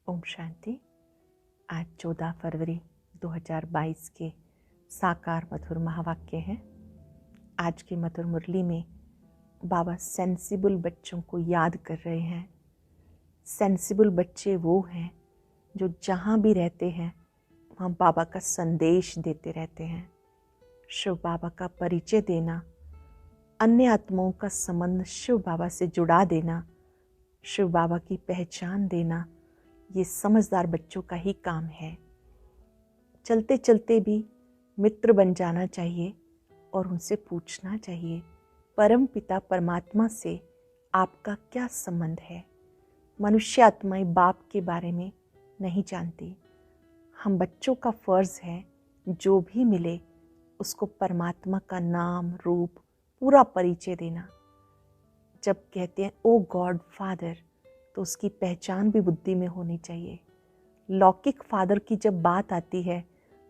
ओम शांति। आज 14 फरवरी 2022 के साकार मधुर महावाक्य हैं। आज की मधुर मुरली में बाबा सेंसिबल बच्चों को याद कर रहे हैं। सेंसिबल बच्चे वो हैं जो जहाँ भी रहते हैं वहाँ बाबा का संदेश देते रहते हैं। शिव बाबा का परिचय देना, अन्य आत्माओं का संबंध शिव बाबा से जुड़ा देना, शिव बाबा की पहचान देना, ये समझदार बच्चों का ही काम है। चलते चलते भी मित्र बन जाना चाहिए और उनसे पूछना चाहिए, परम पिता परमात्मा से आपका क्या संबंध है। मनुष्य आत्माएं बाप के बारे में नहीं जानती। हम बच्चों का फर्ज है जो भी मिले उसको परमात्मा का नाम रूप पूरा परिचय देना। जब कहते हैं ओ गॉड फादर, तो उसकी पहचान भी बुद्धि में होनी चाहिए। लौकिक फादर की जब बात आती है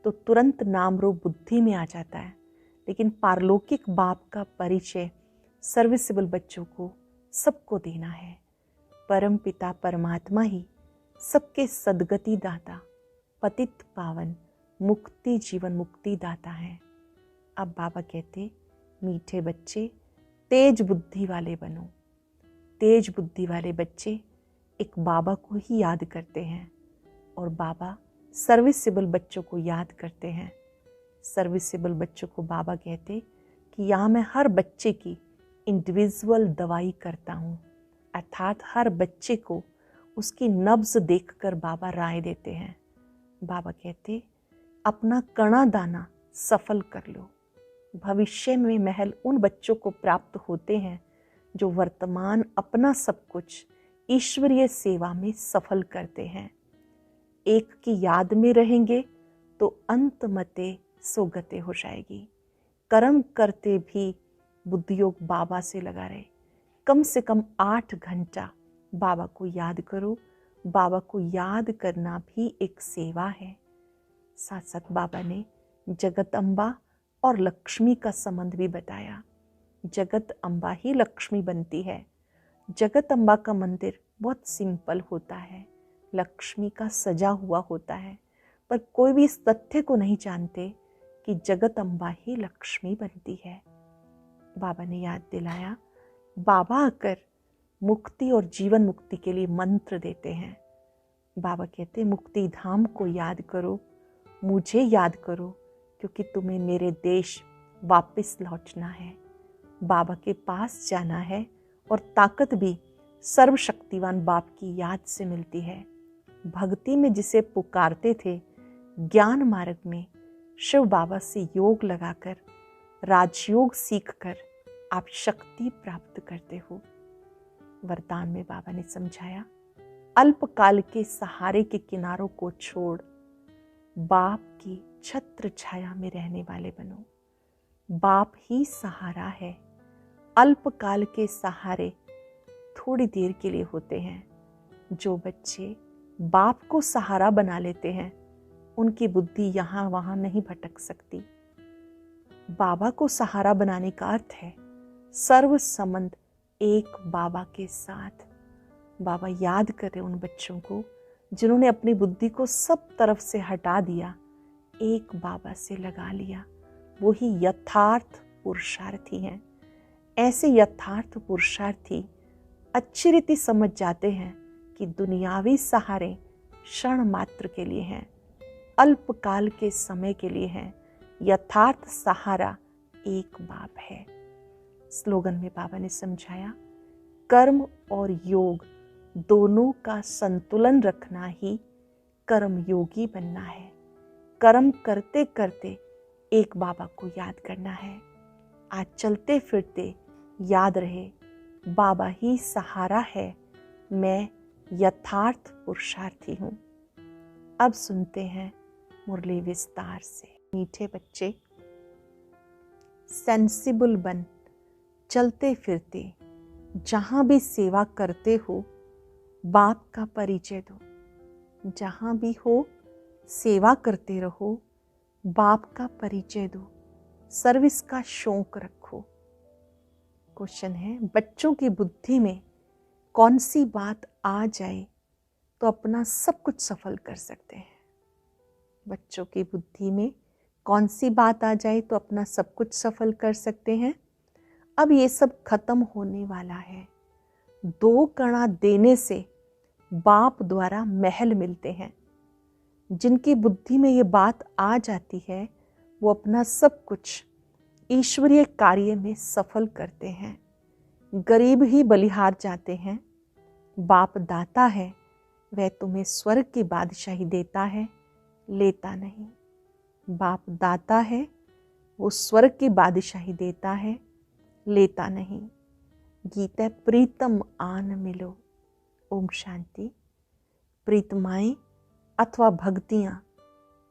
तो तुरंत नाम रूप बुद्धि में आ जाता है, लेकिन पारलौकिक बाप का परिचय सर्विसेबल बच्चों को सबको देना है। परम पिता परमात्मा ही सबके सद्गति दाता, पतित पावन, मुक्ति जीवन मुक्ति दाता है। अब बाबा कहते, मीठे बच्चे तेज बुद्धि वाले बनो। तेज बुद्धि वाले बच्चे एक बाबा को ही याद करते हैं और बाबा सर्विसेबल बच्चों को याद करते हैं। सर्विसेबल बच्चों को बाबा कहते कि यहाँ मैं हर बच्चे की इंडिविजुअल दवाई करता हूँ, अर्थात हर बच्चे को उसकी नब्ज देखकर बाबा राय देते हैं। बाबा कहते अपना कणा दाना सफल कर लो। भविष्य में महल उन बच्चों को प्राप्त होते हैं जो वर्तमान अपना सब कुछ ईश्वरीय सेवा में सफल करते हैं। एक की याद में रहेंगे तो अंत मते सोगते हो जाएगी। कर्म करते भी बुद्धियोग बाबा से लगा रहे। कम से कम 8 घंटा बाबा को याद करो। बाबा को याद करना भी एक सेवा है। साथ साथ बाबा ने जगत अम्बा और लक्ष्मी का संबंध भी बताया। जगत अम्बा ही लक्ष्मी बनती है। जगत अम्बा का मंदिर बहुत सिंपल होता है, लक्ष्मी का सजा हुआ होता है, पर कोई भी इस तथ्य को नहीं जानते कि जगत अम्बा ही लक्ष्मी बनती है। बाबा ने याद दिलाया, बाबा आकर मुक्ति और जीवन मुक्ति के लिए मंत्र देते हैं। बाबा कहते मुक्ति धाम को याद करो, मुझे याद करो, क्योंकि तुम्हें मेरे देश वापस लौटना है, बाबा के पास जाना है और ताकत भी सर्वशक्तिवान बाप की याद से मिलती है। भक्ति में जिसे पुकारते थे, ज्ञान मार्ग में शिव बाबा से योग लगाकर, राजयोग सीखकर आप शक्ति प्राप्त करते हो। वरदान में बाबा ने समझाया, अल्पकाल के सहारे के किनारों को छोड़ बाप की छत्र छाया में रहने वाले बनो। बाप ही सहारा है। अल्पकाल के सहारे थोड़ी देर के लिए होते हैं। जो बच्चे बाप को सहारा बना लेते हैं उनकी बुद्धि यहाँ वहाँ नहीं भटक सकती। बाबा को सहारा बनाने का अर्थ है सर्व संबंध एक बाबा के साथ। बाबा याद करें उन बच्चों को जिन्होंने अपनी बुद्धि को सब तरफ से हटा दिया, एक बाबा से लगा लिया। वो ही यथार्थ पुरुषार्थी हैं। ऐसे यथार्थ पुरुषार्थी अच्छी रीति समझ जाते हैं कि दुनियावी सहारे क्षण मात्र के लिए हैं, अल्पकाल के समय के लिए हैं। यथार्थ सहारा एक बाप है। स्लोगन में बाबा ने समझाया, कर्म और योग दोनों का संतुलन रखना ही कर्म योगी बनना है। कर्म करते करते एक बाबा को याद करना है। आज चलते फिरते याद रहे, बाबा ही सहारा है, मैं यथार्थ पुरुषार्थी हूँ। अब सुनते हैं मुरली विस्तार से। मीठे बच्चे, सेंसिबल बन, चलते फिरते जहाँ भी सेवा करते हो बाप का परिचय दो। जहाँ भी हो सेवा करते रहो, बाप का परिचय दो, सर्विस का शौक रखो। क्वेश्चन है, बच्चों की बुद्धि में कौन सी बात आ जाए तो अपना सब कुछ सफल कर सकते हैं। बच्चों की बुद्धि में कौन सी बात आ जाए तो अपना सब कुछ सफल कर सकते हैं। अब ये सब खत्म होने वाला है। 2 कणा देने से बाप द्वारा महल मिलते हैं। जिनकी बुद्धि में ये बात आ जाती है वो अपना सब कुछ ईश्वरीय कार्य में सफल करते हैं। गरीब ही बलिहार जाते हैं। बाप दाता है, वह तुम्हें स्वर्ग की बादशाही देता है, लेता नहीं। बाप दाता है, वो स्वर्ग की बादशाही देता है, लेता नहीं। गीता प्रीतम आन मिलो। ओम शांति। प्रीतमाएं अथवा भक्तियाँ,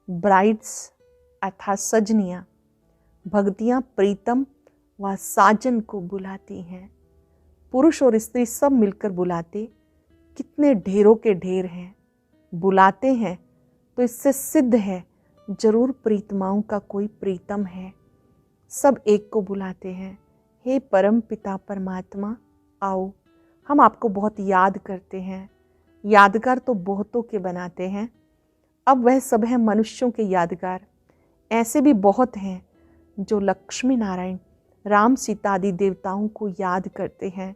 ब्राइड्स अर्थात सजनियाँ, भक्तियाँ प्रीतम व साजन को बुलाती हैं। पुरुष और स्त्री सब मिलकर बुलाते, कितने ढेरों के ढेर हैं, बुलाते हैं तो इससे सिद्ध है जरूर प्रीतमाओं का कोई प्रीतम है। सब एक को बुलाते हैं, हे परम पिता परमात्मा आओ, हम आपको बहुत याद करते हैं। यादगार तो बहुतों के बनाते हैं, अब वह सब है मनुष्यों के यादगार। ऐसे भी बहुत हैं जो लक्ष्मी नारायण, राम सीता आदि देवताओं को याद करते हैं,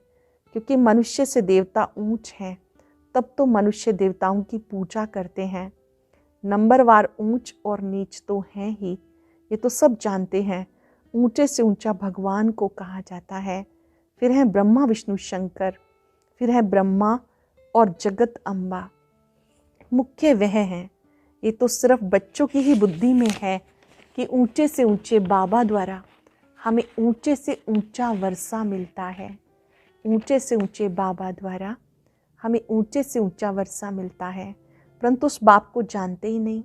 क्योंकि मनुष्य से देवता ऊंच हैं, तब तो मनुष्य देवताओं की पूजा करते हैं। नंबरवार ऊंच और नीच तो हैं ही, ये तो सब जानते हैं। ऊंचे से ऊंचा भगवान को कहा जाता है। फिर है ब्रह्मा विष्णु शंकर, फिर है ब्रह्मा और जगत अम्बा, मुख्य वह हैं। ये तो सिर्फ बच्चों की ही बुद्धि में है कि ऊंचे से ऊंचे बाबा द्वारा हमें ऊंचे से ऊंचा वर्षा मिलता है। ऊंचे से ऊंचे बाबा द्वारा हमें ऊंचे से ऊंचा वर्षा मिलता है, परंतु उस बाप को जानते ही नहीं।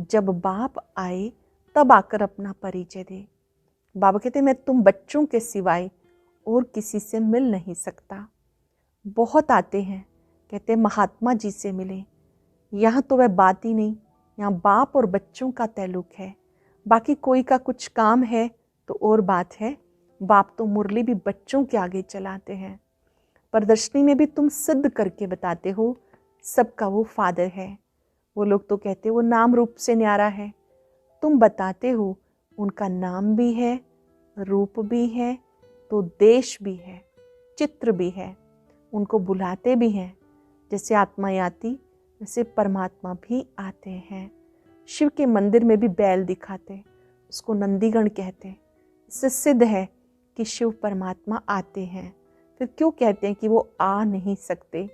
जब बाप आए तब आकर अपना परिचय दे। बाबा कहते मैं तुम बच्चों के सिवाय और किसी से मिल नहीं सकता। बहुत आते हैं, कहते महात्मा जी से मिले। यहाँ तो वह बात ही नहीं, यहाँ बाप और बच्चों का ताल्लुक है। बाकी कोई का कुछ काम है तो और बात है। बाप तो मुरली भी बच्चों के आगे चलाते हैं। प्रदर्शनी में भी तुम सिद्ध करके बताते हो सबका वो फादर है। वो लोग तो कहते वो नाम रूप से न्यारा है, तुम बताते हो उनका नाम भी है, रूप भी है, तो देश भी है, चित्र भी है। उनको बुलाते भी हैं, जैसे आत्मा आती वैसे परमात्मा भी आते हैं। शिव के मंदिर में भी बैल दिखाते, उसको नंदीगण कहते। इससे सिद्ध है कि शिव परमात्मा आते हैं। फिर क्यों कहते हैं कि वो आ नहीं सकते?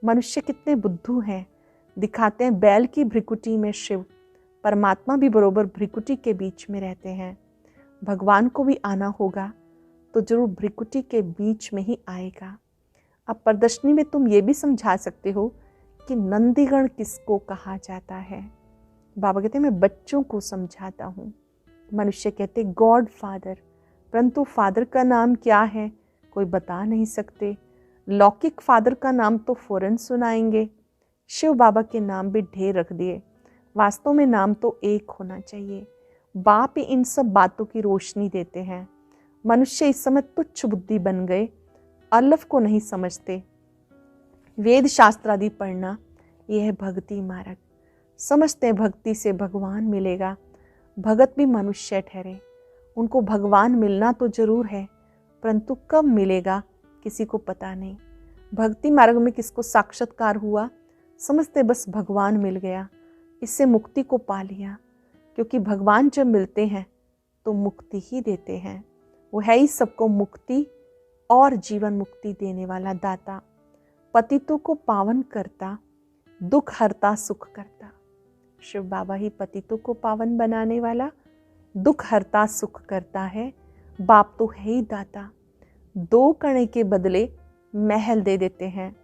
मनुष्य कितने बुद्धू हैं, दिखाते हैं बैल की भ्रिकुटी में शिव, परमात्मा भी बरोबर भ्रिकुटी के बीच में रहते हैं। भगवान को भी आना होगा तो जरूर भ्रिकुटी के बीच में ही आएगा। अब प्रदर्शनी में तुम ये भी समझा सकते हो कि नंदीगण किसको कहा जाता है। बाबा कहते मैं बच्चों को समझाता हूँ। मनुष्य कहते गॉड फादर, परंतु फादर का नाम क्या है कोई बता नहीं सकते। लौकिक फादर का नाम तो फौरन सुनाएंगे। शिव बाबा के नाम भी ढेर रख दिए। वास्तव में नाम तो एक होना चाहिए। बाप ही इन सब बातों की रोशनी देते हैं। मनुष्य इस समय तुच्छ बुद्धि बन गए, अलफ को नहीं समझते। वेद शास्त्र आदि पढ़ना यह है भक्ति मार्ग। समझते हैं भक्ति से भगवान मिलेगा। भगत भी मनुष्य ठहरे, उनको भगवान मिलना तो जरूर है, परंतु कब मिलेगा किसी को पता नहीं। भक्ति मार्ग में किसको साक्षात्कार हुआ, समझते बस भगवान मिल गया, इससे मुक्ति को पा लिया। क्योंकि भगवान जब मिलते हैं तो मुक्ति ही देते हैं। वो है ही सबको मुक्ति और जीवन मुक्ति देने वाला दाता। पतितों को पावन करता, दुख हरता सुख करता। शिव बाबा ही पतितों को पावन बनाने वाला, दुख हरता सुख करता है। बाप तो है ही दाता। 2 कणे के बदले महल दे देते हैं,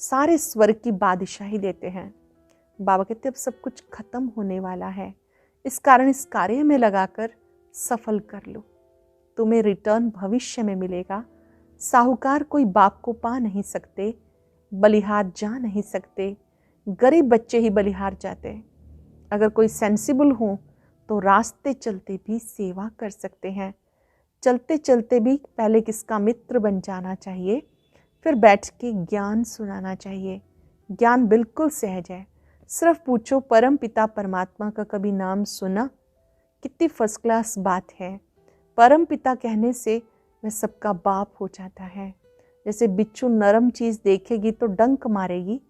सारे स्वर्ग की बादशाही देते हैं। बाबा कहते अब सब कुछ खत्म होने वाला है, इस कारण इस कार्य में लगाकर सफल कर लो, तुम्हें रिटर्न भविष्य में मिलेगा। साहूकार कोई बाप को पा नहीं सकते, बलिहार जा नहीं सकते, गरीब बच्चे ही बलिहार जाते। अगर कोई सेंसिबल हो तो रास्ते चलते भी सेवा कर सकते हैं। चलते चलते भी पहले किसका मित्र बन जाना चाहिए, फिर बैठ के ज्ञान सुनाना चाहिए। ज्ञान बिल्कुल सहज है। सिर्फ पूछो, परम पिता परमात्मा का कभी नाम सुना? कितनी फर्स्ट क्लास बात है। परम पिता कहने से वह सबका बाप हो जाता है। जैसे बिच्छू नरम चीज़ देखेगी तो डंक मारेगी,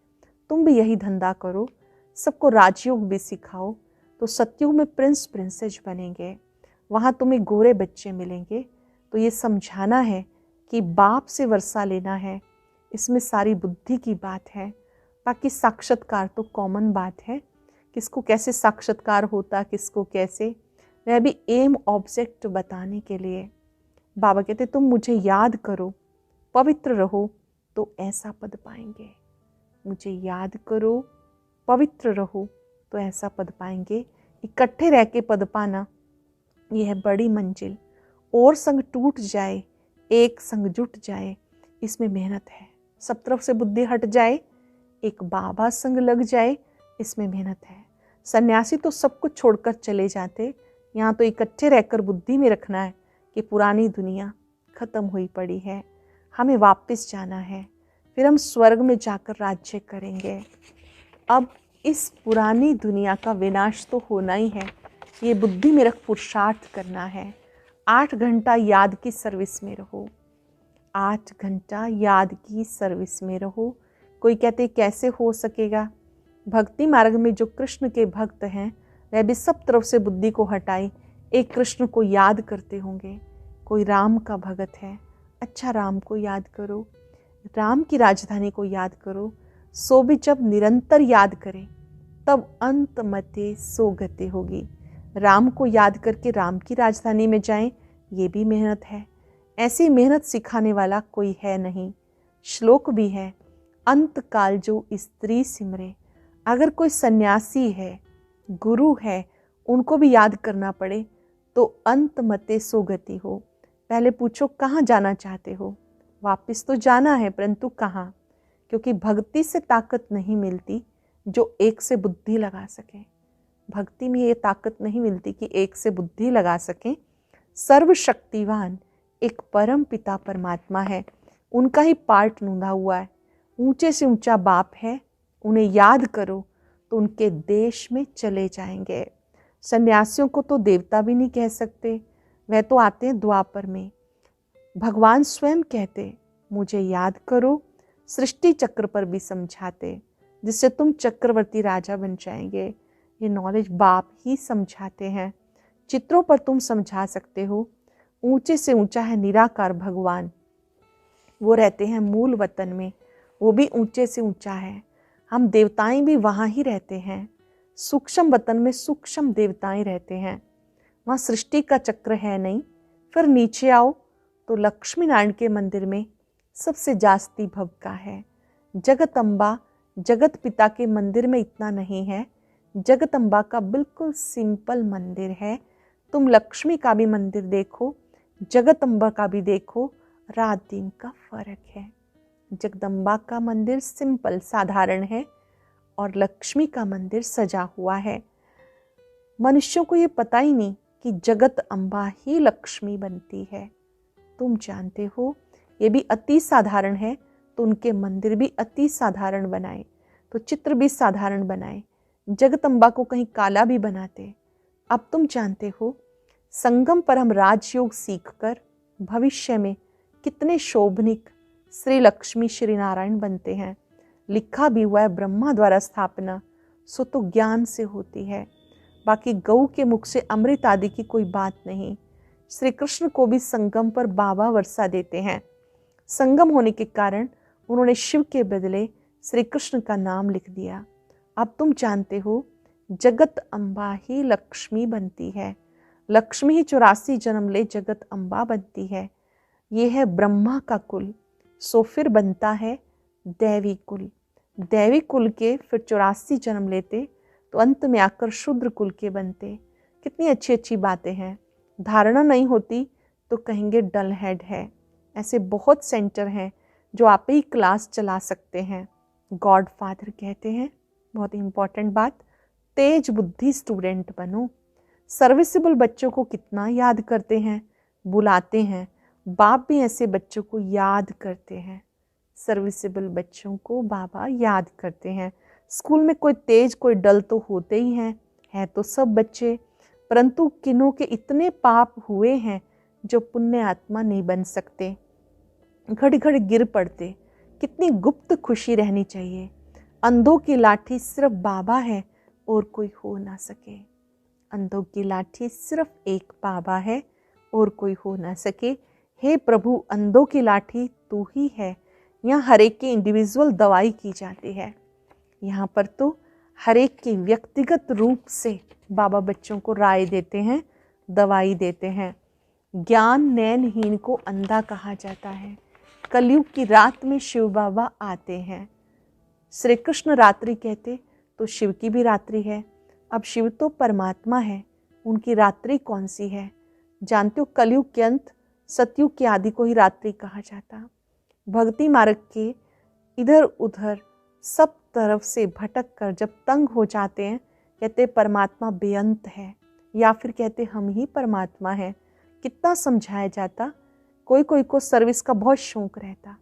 तुम भी यही धंधा करो, सबको राजयोग भी सिखाओ, तो सतयुग में प्रिंस प्रिंसेस बनेंगे, वहाँ तुम्हें गोरे बच्चे मिलेंगे। तो ये समझाना है कि बाप से वर्षा लेना है, इसमें सारी बुद्धि की बात है। बाकी साक्षात्कार तो कॉमन बात है, किसको कैसे साक्षात्कार होता, किसको कैसे, वह भी एम ऑब्जेक्ट बताने के लिए। बाबा कहते तुम मुझे याद करो, पवित्र रहो, तो ऐसा पद पाएंगे। मुझे याद करो, पवित्र रहो, तो ऐसा पद पाएंगे। इकट्ठे रह के पद पाना, यह है बड़ी मंजिल। और संग टूट जाए, एक संग जुट जाए, इसमें मेहनत है। सब तरफ से बुद्धि हट जाए, एक बाबा संग लग जाए, इसमें मेहनत है। सन्यासी तो सब कुछ छोड़कर चले जाते, यहाँ तो इकट्ठे रहकर बुद्धि में रखना है कि पुरानी दुनिया खत्म हुई पड़ी है, हमें वापस जाना है, फिर हम स्वर्ग में जाकर राज्य करेंगे। अब इस पुरानी दुनिया का विनाश तो होना ही है, ये बुद्धि में रख पुरुषार्थ करना है। 8 घंटा याद की सर्विस में रहो, 8 घंटा याद की सर्विस में रहो। कोई कहते कैसे हो सकेगा? भक्ति मार्ग में जो कृष्ण के भक्त हैं वह भी सब तरफ से बुद्धि को हटाए एक कृष्ण को याद करते होंगे। कोई राम का भगत है, अच्छा राम को याद करो, राम की राजधानी को याद करो। सो भी जब निरंतर याद करें तब अंत मते सो गति होगी। राम को याद करके राम की राजधानी में जाएं, ये भी मेहनत है। ऐसी मेहनत सिखाने वाला कोई है नहीं। श्लोक भी है, अंत काल जो स्त्री सिमरे। अगर कोई सन्यासी है, गुरु है, उनको भी याद करना पड़े तो अंत मते सो गति हो। पहले पूछो कहाँ जाना चाहते हो? वापस तो जाना है, परंतु कहाँ? क्योंकि भक्ति से ताकत नहीं मिलती जो एक से बुद्धि लगा सके। भक्ति में ये ताकत नहीं मिलती कि एक से बुद्धि लगा सके। सर्वशक्तिवान एक परम पिता परमात्मा है, उनका ही पार्ट नूंधा हुआ है। ऊंचे से ऊंचा बाप है, उन्हें याद करो तो उनके देश में चले जाएंगे। सन्यासियों को तो देवता भी नहीं कह सकते, वह तो आते हैं द्वापर में। भगवान स्वयं कहते मुझे याद करो, सृष्टि चक्र पर भी समझाते, जिससे तुम चक्रवर्ती राजा बन जाएंगे। ये नॉलेज बाप ही समझाते हैं। चित्रों पर तुम समझा सकते हो। ऊंचे से ऊंचा है निराकार भगवान, वो रहते हैं मूल वतन में, वो भी ऊंचे से ऊंचा है। हम देवताएं भी वहाँ ही रहते हैं। सूक्ष्म वतन में सूक्ष्म देवताएं रहते हैं, वहाँ सृष्टि का चक्र है नहीं। फिर नीचे आओ तो लक्ष्मी नारायण के मंदिर में सबसे जास्ती भव्य है। जगदम्बा जगत पिता के मंदिर में इतना नहीं है, जगदम्बा का बिल्कुल सिंपल मंदिर है। तुम लक्ष्मी का भी मंदिर देखो, जगदम्बा का भी देखो, रात दिन का फर्क है। जगदम्बा का मंदिर सिंपल साधारण है और लक्ष्मी का मंदिर सजा हुआ है। मनुष्यों को ये पता ही नहीं कि जगत अम्बा ही लक्ष्मी बनती है। तुम जानते हो ये भी अति साधारण है, तो उनके मंदिर भी अति साधारण बनाए, तो चित्र भी साधारण बनाए। जगदम्बा को कहीं काला भी बनाते। अब तुम जानते हो संगम पर हम राजयोग सीखकर भविष्य में कितने शोभनिक श्री लक्ष्मी श्री नारायण बनते हैं। लिखा भी हुआ है ब्रह्मा द्वारा स्थापना, सो तो ज्ञान से होती है। बाकी गऊ के मुख से अमृत आदि की कोई बात नहीं। श्री कृष्ण को भी संगम पर बाबा वर्षा देते हैं। संगम होने के कारण उन्होंने शिव के बदले श्री कृष्ण का नाम लिख दिया। अब तुम जानते हो जगत अम्बा ही लक्ष्मी बनती है। लक्ष्मी ही 84 जन्म ले जगत अम्बा बनती है। ये है ब्रह्मा का कुल, सो फिर बनता है दैवी कुल। दैवी कुल के फिर 84 जन्म लेते तो अंत में आकर शूद्र कुल के बनते। कितनी अच्छी अच्छी बातें हैं। धारणा नहीं होती तो कहेंगे डल हेड है। ऐसे बहुत सेंटर हैं जो आप ही क्लास चला सकते हैं। गॉड फादर कहते हैं, बहुत इंपॉर्टेंट बात, तेज बुद्धि स्टूडेंट बनो। सर्विसेबल बच्चों को कितना याद करते हैं, बुलाते हैं। बाप भी ऐसे बच्चों को याद करते हैं। सर्विसेबल बच्चों को बाबा याद करते हैं। स्कूल में कोई तेज कोई डल तो होते ही हैं, है तो सब बच्चे, परंतु किन्हों के इतने पाप हुए हैं जो पुण्य आत्मा नहीं बन सकते, घड़ी घड़ी गिर पड़ते। कितनी गुप्त खुशी रहनी चाहिए। अंधों की लाठी सिर्फ बाबा है और कोई हो ना सके। अंधों की लाठी सिर्फ एक बाबा है और कोई हो ना सके। हे प्रभु, अंधों की लाठी तू ही है। यहाँ हर एक की इंडिविजुअल दवाई की जाती है। यहाँ पर तो हर एक की व्यक्तिगत रूप से बाबा बच्चों को राय देते हैं, दवाई देते हैं। ज्ञान नैनहीन को अंधा कहा जाता है। कलयुग की रात में शिव बाबा आते हैं। श्री कृष्ण रात्रि कहते तो शिव की भी रात्रि है। अब शिव तो परमात्मा है, उनकी रात्रि कौन सी है? जानते हो, कलयुग के अंत सतयुग के आदि को ही रात्रि कहा जाता। भक्ति मार्ग के इधर उधर सब तरफ से भटक कर जब तंग हो जाते हैं, कहते परमात्मा बेअंत है, या फिर कहते हम ही परमात्मा हैं। कितना समझाया जाता। कोई कोई को सर्विस का बहुत शौक रहता,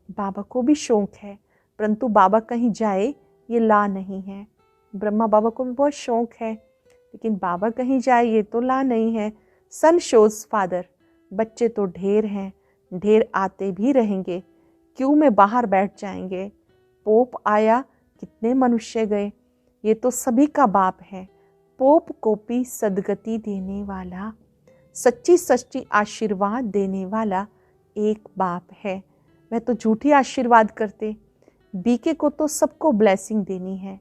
बाबा को भी शौक है, परंतु बाबा कहीं जाए ये ला नहीं है। ब्रह्मा बाबा को भी बहुत शौक है, लेकिन बाबा कहीं जाए ये तो ला नहीं है। सन शोज फादर, बच्चे तो ढेर हैं, ढेर आते भी रहेंगे, क्यों में बाहर बैठ जाएंगे। पोप आया, कितने मनुष्य गए, ये तो सभी का बाप है। पोप को भी सदगति देने वाला, सच्ची सच्ची आशीर्वाद देने वाला एक बाप है। वह तो झूठी आशीर्वाद करते। बीके को तो सबको ब्लेसिंग देनी है,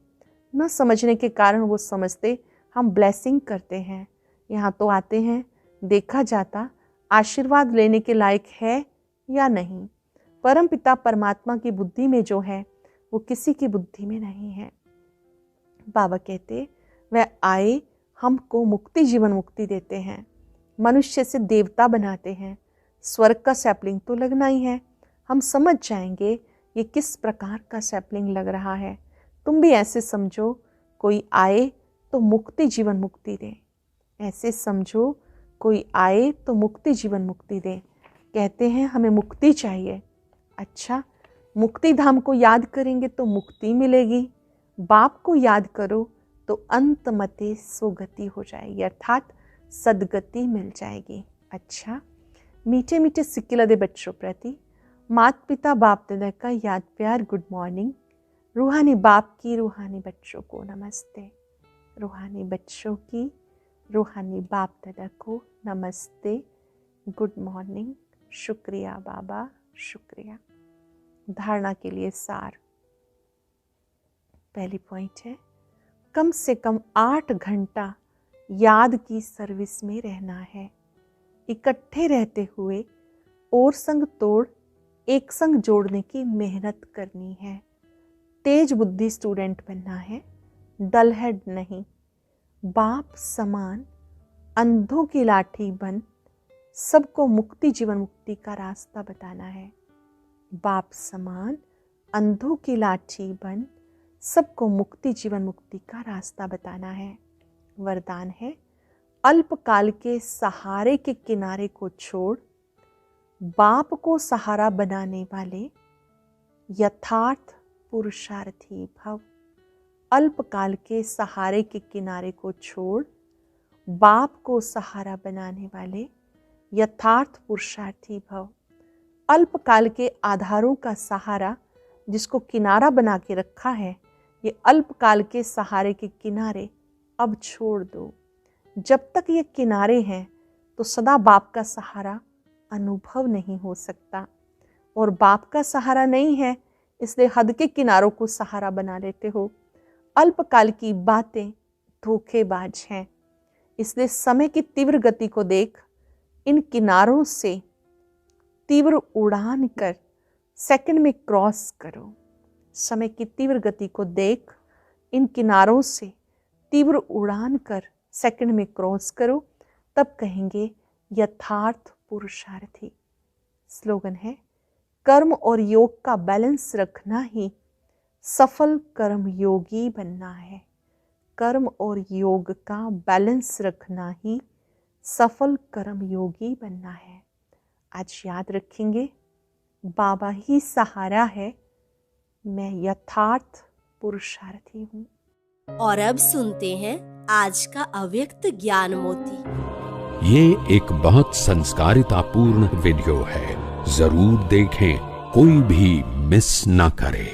न समझने के कारण वो समझते हम ब्लेसिंग करते हैं। यहाँ तो आते हैं, देखा जाता आशीर्वाद लेने के लायक है या नहीं। परम पिता परमात्मा की बुद्धि में जो है वो किसी की बुद्धि में नहीं है। बाबा कहते वह आए, हमको मुक्ति जीवन मुक्ति देते हैं, मनुष्य से देवता बनाते हैं। स्वर्ग का सैपलिंग तो लगना ही है। हम समझ जाएंगे ये किस प्रकार का सैपलिंग लग रहा है। तुम भी ऐसे समझो, कोई आए तो मुक्ति जीवन मुक्ति दे। ऐसे समझो, कोई आए तो मुक्ति जीवन मुक्ति दे। कहते हैं हमें मुक्ति चाहिए। अच्छा, मुक्ति धाम को याद करेंगे तो मुक्ति मिलेगी, बाप को याद करो तो अंत मते सुगति हो जाएगी, अर्थात सदगति मिल जाएगी। अच्छा, मीठे मीठे सिक्किलदे बच्चों प्रति माता पिता बाप दादा का याद प्यार गुड मॉर्निंग। रूहानी बाप की रूहानी बच्चों को नमस्ते। रूहानी बच्चों की रूहानी बाप दादा को नमस्ते, गुड मॉर्निंग। शुक्रिया बाबा, शुक्रिया। धारणा के लिए सार। पहली पॉइंट है, कम से कम 8 घंटा याद की सर्विस में रहना है। इकट्ठे रहते हुए और संग तोड़ एक संग जोड़ने की मेहनत करनी है। तेज बुद्धि स्टूडेंट बनना है, डल हेड नहीं। बाप समान अंधों की लाठी बन सबको मुक्ति जीवन मुक्ति का रास्ता बताना है। बाप समान अंधों की लाठी बन सबको मुक्ति जीवन मुक्ति का रास्ता बताना है। वरदान है, अल्पकाल के सहारे के किनारे को छोड़ बाप को सहारा बनाने वाले यथार्थ पुरुषार्थी भव। अल्पकाल के सहारे के किनारे को छोड़ बाप को सहारा बनाने वाले यथार्थ पुरुषार्थी भव। अल्पकाल के आधारों का सहारा जिसको किनारा बना के रखा है, ये अल्पकाल के सहारे के किनारे अब छोड़ दो। जब तक ये किनारे हैं तो सदा बाप का सहारा अनुभव नहीं हो सकता, और बाप का सहारा नहीं है इसलिए हद के किनारों को सहारा बना लेते हो। अल्पकाल की बातें धोखेबाज हैं, इसलिए समय की तीव्र गति को देख इन किनारों से तीव्र उड़ान कर सेकंड में क्रॉस करो। समय की तीव्र गति को देख इन किनारों से तीव्र उड़ान कर सेकंड में क्रॉस करो, तब कहेंगे यथार्थ पुरुषार्थी। स्लोगन है, कर्म और योग का बैलेंस रखना ही सफल कर्म योगी बनना है। कर्म और योग का बैलेंस रखना ही सफल कर्म योगी बनना है। आज याद रखेंगे, बाबा ही सहारा है, मैं यथार्थ पुरुषार्थी हूँ। और अब सुनते हैं आज का अव्यक्त ज्ञान मोती। ये एक बहुत संस्कारितापूर्ण वीडियो है, जरूर देखें, कोई भी मिस ना करे।